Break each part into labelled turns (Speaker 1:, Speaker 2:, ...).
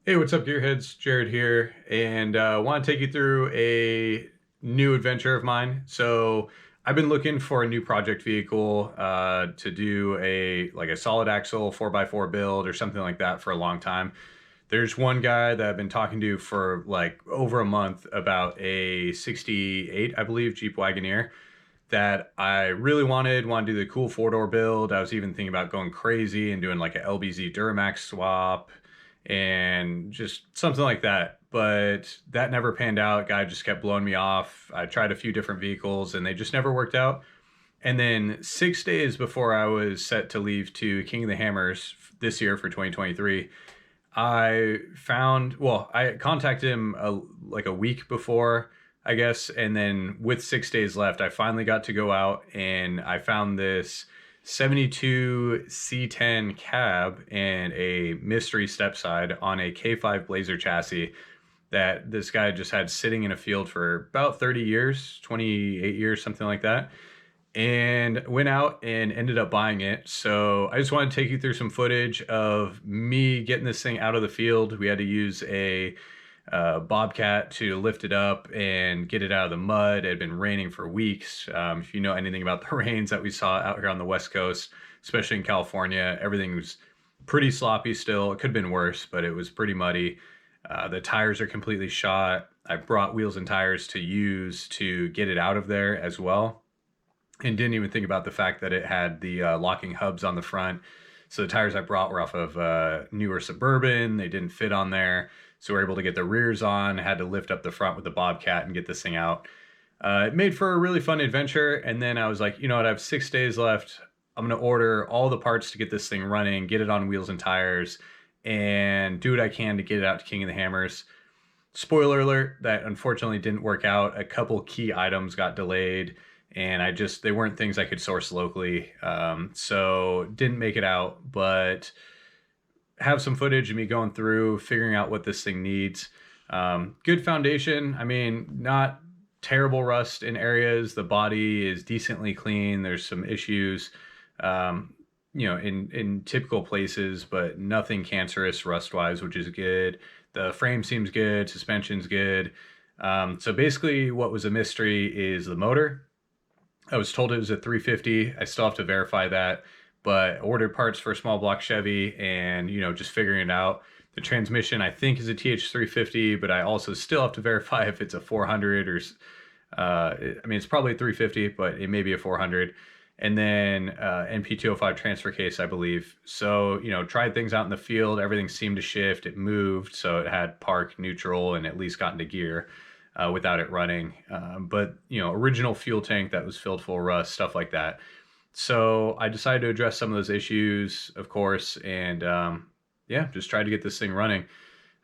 Speaker 1: Hey, what's up, Gearheads? Jared here, and want to take you through a new adventure of mine. So, I've been looking for a new project vehicle to do a solid axle 4x4 build or something like that for a long time. There's one guy that I've been talking to for like over a month about a 68, I believe, Jeep Wagoneer that I really want to do the cool four-door build. I was even thinking about going crazy and doing like a LBZ Duramax swap and just something like that. But that never panned out. Guy just kept blowing me off. I tried a few different vehicles and they just never worked out. And then 6 days before I was set to leave to King of the Hammers this year for 2023, I contacted him like a week before, I guess. And then with 6 days left, I finally got to go out and I found this 72 C10 cab and a mystery step side on a K5 Blazer chassis that this guy just had sitting in a field for about 30 years, 28 years, something like that. And went out and ended up buying it. So I just want to take you through some footage of me getting this thing out of the field. We had to use a bobcat to lift it up and get it out of the mud. It had been raining for weeks. If you know anything about the rains that we saw out here on the West Coast, especially in California, everything was pretty sloppy still. It could have been worse, but it was pretty muddy. The tires are completely shot. I brought wheels and tires to use to get it out of there as well, and didn't even think about the fact that it had the locking hubs on the front. So the tires I brought were off of newer Suburban. They didn't fit on there. So we were able to get the rears on, had to lift up the front with the Bobcat and get this thing out. It made for a really fun adventure. And then I was like, you know what, I have 6 days left. I'm going to order all the parts to get this thing running, get it on wheels and tires, and do what I can to get it out to King of the Hammers. Spoiler alert, that unfortunately didn't work out. A couple key items got delayed, and they weren't things I could source locally. So didn't make it out, but have some footage of me going through, figuring out what this thing needs. Good foundation. I mean, not terrible rust in areas. The body is decently clean. There's some issues, in typical places, but nothing cancerous rust-wise, which is good. The frame seems good. Suspension's good. So basically what was a mystery is the motor. I was told it was a 350. I still have to verify that, but ordered parts for a small block Chevy and, just figuring it out. The transmission, I think, is a TH350, but I also still have to verify if it's a 400 or, it's probably a 350, but it may be a 400. And then NP205 transfer case, I believe. So, tried things out in the field. Everything seemed to shift. It moved, so it had park, neutral, and at least got into gear. Without it running. But, original fuel tank that was filled full of rust, stuff like that. So I decided to address some of those issues, of course, and just try to get this thing running.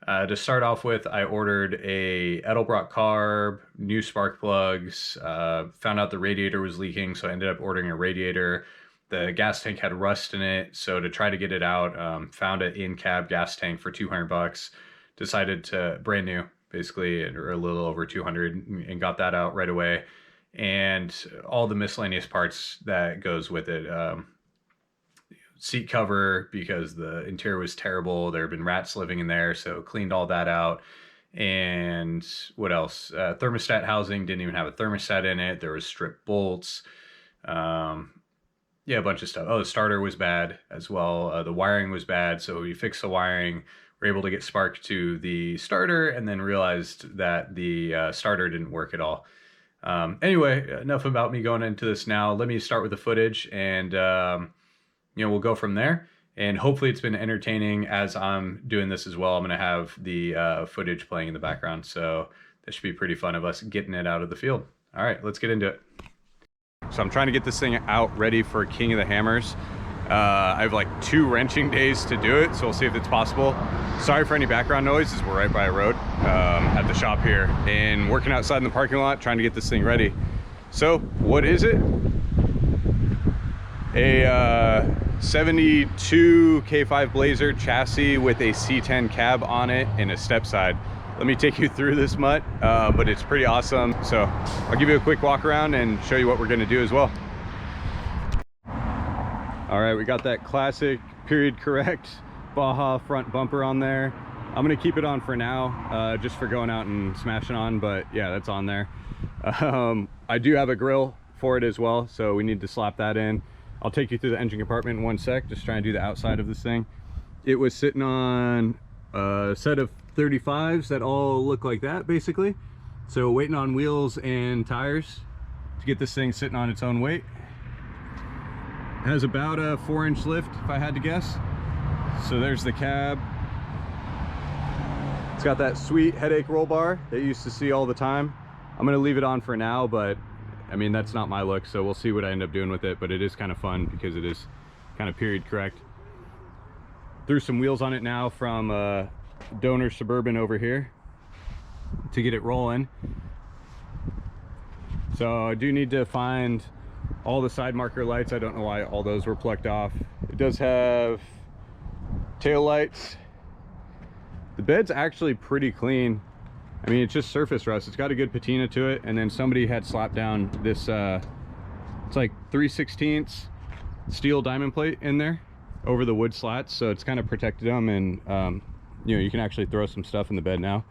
Speaker 1: To start off with, I ordered a Edelbrock carb, new spark plugs, found out the radiator was leaking, so I ended up ordering a radiator. The gas tank had rust in it, so to try to get it out, found an in-cab gas tank for $200. Decided to, brand new, basically, or a little over 200, and got that out right away. And all the miscellaneous parts that goes with it. Seat cover, because the interior was terrible. There had been rats living in there, so cleaned all that out. And what else? Thermostat housing didn't even have a thermostat in it. There was strip bolts. A bunch of stuff. Oh, the starter was bad as well. The wiring was bad, so we fixed the wiring. We're able to get spark to the starter, and then realized that the starter didn't work at all. Anyway, enough about me going into this now. Let me start with the footage, and we'll go from there. And hopefully it's been entertaining as I'm doing this as well. I'm going to have the footage playing in the background, so this should be pretty fun of us getting it out of the field. All right, let's get into it. So I'm trying to get this thing out ready for King of the Hammers. I have like 2 wrenching days to do it, so we'll see if it's possible. Sorry for any background noise, as we're right by a road at the shop here, and working outside in the parking lot trying to get this thing ready. So what is it? A 72 K5 Blazer chassis with a C10 cab on it and a step side. Let me take you through this mutt, but it's pretty awesome. So I'll give you a quick walk around and show you what we're going to do as well. All right, we got that classic period correct Baja front bumper on there.
Speaker 2: I'm gonna keep it on for now, just for going out and smashing on, but yeah, that's on there. I do have a grill for it as well, so we need to slap that in. I'll take you through the engine compartment in one sec, just trying to do the outside of this thing. It was sitting on a set of 35s that all look like that, basically. So waiting on wheels and tires to get this thing sitting on its own weight. It has about a 4-inch lift, if I had to guess. So there's the cab. It's got that sweet headache roll bar that you used to see all the time. I'm gonna leave it on for now, but I mean, that's not my look, so we'll see what I end up doing with it, but it is kind of fun because it is kind of period correct. Threw some wheels on it now from Donor Suburban over here to get it rolling. So I do need to find all the side marker lights. I don't know why all those were plucked off. It does have tail lights. The bed's actually pretty clean. I mean, it's just surface rust. It's got a good patina to it, and then somebody had slapped down this it's like 3/16 steel diamond plate in there over the wood slats, so it's kind of protected them, and you know, you can actually throw some stuff in the bed now.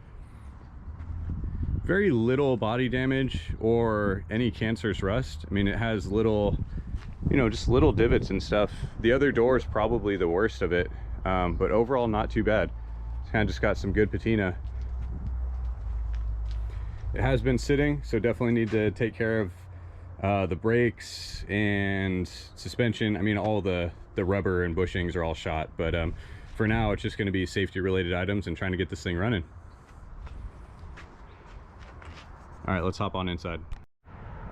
Speaker 2: Very little body damage or any cancerous rust. I mean, it has little, you know, just little divots and stuff. The other door is probably the worst of it, but overall not too bad. It's kind of just got some good patina. It has been sitting, so definitely need to take care of the brakes and suspension. I mean, all the rubber and bushings are all shot, but for now it's just going to be safety related items and trying to get this thing running. All right, let's hop on inside.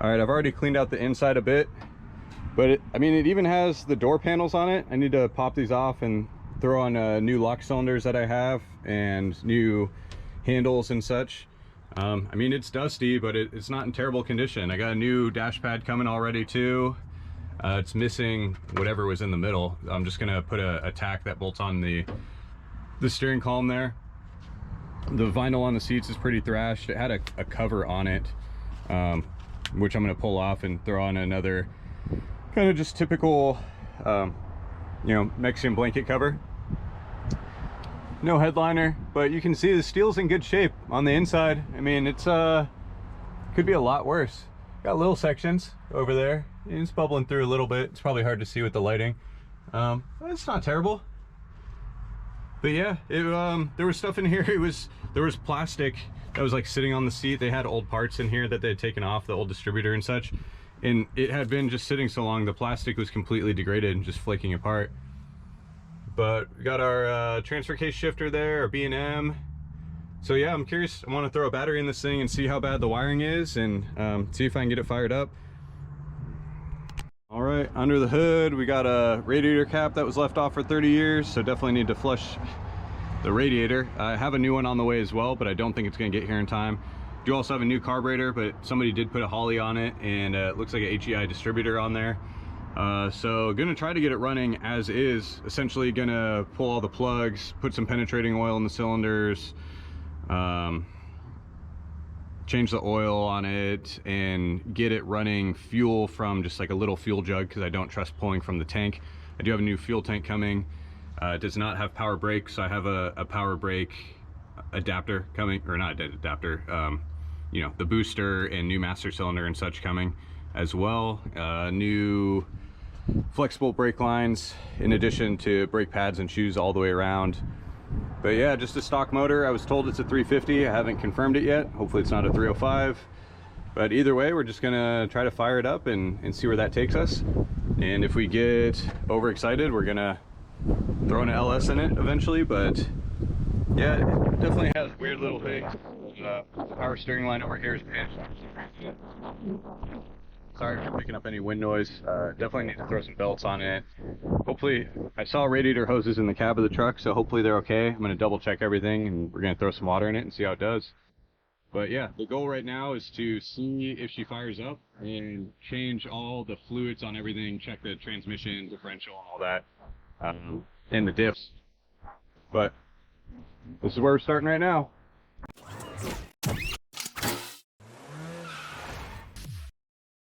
Speaker 2: All right, I've already cleaned out the inside a bit, but I mean, it even has the door panels on it. I need to pop these off and throw on new lock cylinders that I have and new handles and such. I mean, it's dusty, but it's not in terrible condition. I got a new dash pad coming already too. It's missing whatever was in the middle. I'm just gonna put a tack that bolts on the steering column there. The vinyl on the seats is pretty thrashed. It had a cover on it, which I'm gonna pull off and throw on another kind of just typical, you know, Mexican blanket cover. No headliner, but you can see the steel's in good shape on the inside. I mean, it's could be a lot worse. Got little sections over there. It's bubbling through a little bit. It's probably hard to see with the lighting. It's not terrible. But yeah, there was stuff in here. There was plastic that was like sitting on the seat. They had old parts in here that they had taken off, the old distributor and such. And it had been just sitting so long, the plastic was completely degraded and just flaking apart. But we got our transfer case shifter there, our B&M. So yeah, I'm curious. I want to throw a battery in this thing and see how bad the wiring is, and see if I can get it fired up. All right, under the hood, we got a radiator cap that was left off for 30 years, so definitely need to flush the radiator. I have a new one on the way as well, but I don't think it's gonna get here in time. Do also have a new carburetor, but somebody did put a Holley on it, and it looks like an HEI distributor on there. So gonna try to get it running as is. Essentially gonna pull all the plugs, put some penetrating oil in the cylinders, change the oil on it, and get it running fuel from just like a little fuel jug, because I don't trust pulling from the tank. I do have a new fuel tank coming. It does not have power brakes, so I have a power brake adapter coming, or not adapter, you know, the booster and new master cylinder and such coming as well. New flexible brake lines in addition to brake pads and shoes all the way around. But yeah, just a stock motor. I was told it's a 350. I haven't confirmed it yet. Hopefully it's not a 305. But either way, we're just gonna try to fire it up and see where that takes us. And if we get overexcited, we're gonna throw an LS in it eventually. But yeah, it definitely has weird little things. The power steering line over here is pinched. Sorry for picking up any wind noise. Definitely need to throw some belts on it. Hopefully, I saw radiator hoses in the cab of the truck, so hopefully they're okay. I'm going to double check everything, and we're going to throw some water in it and see how it does. But yeah, the goal right now is to see if she fires up and change all the fluids on everything, check the transmission, differential, and all that, and the diffs. But this is where we're starting right now.